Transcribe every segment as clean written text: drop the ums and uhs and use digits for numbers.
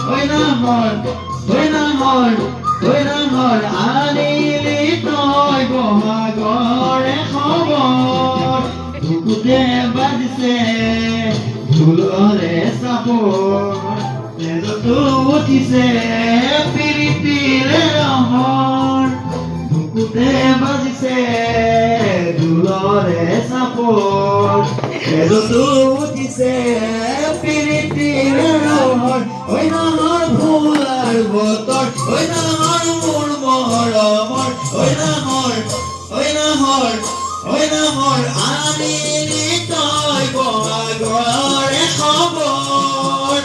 ঐ নাহৰ আনিলি তই বহাগৰে খবৰ বুকুতে বাজিছে ঢোলৰে চাপৰ তেজতো উঠিছে প্ৰীতিৰে ৰহৰ বুকুতে বাজিছে ঢোলৰে চাপৰ তেজতো উঠিছে প্ৰীতিৰে ৰহৰ ঐ নাহৰ ফুলাৰ বতৰ ঐ নাহৰ মোৰ মৰমৰ ঐ নাহৰ আনিলি তই বহাগৰে খবৰ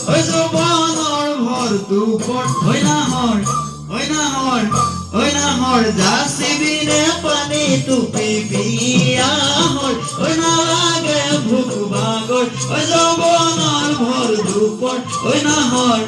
ঐ যৌৱনৰ ভৰদুপৰ ঐ নাহৰ যাচিবিনে পানী টুপি বিয়াহৰ ঐ নালাগে ভোক ভাগৰ ঐ যৌৱনৰ ভৰদুপৰ ঐ নাহৰ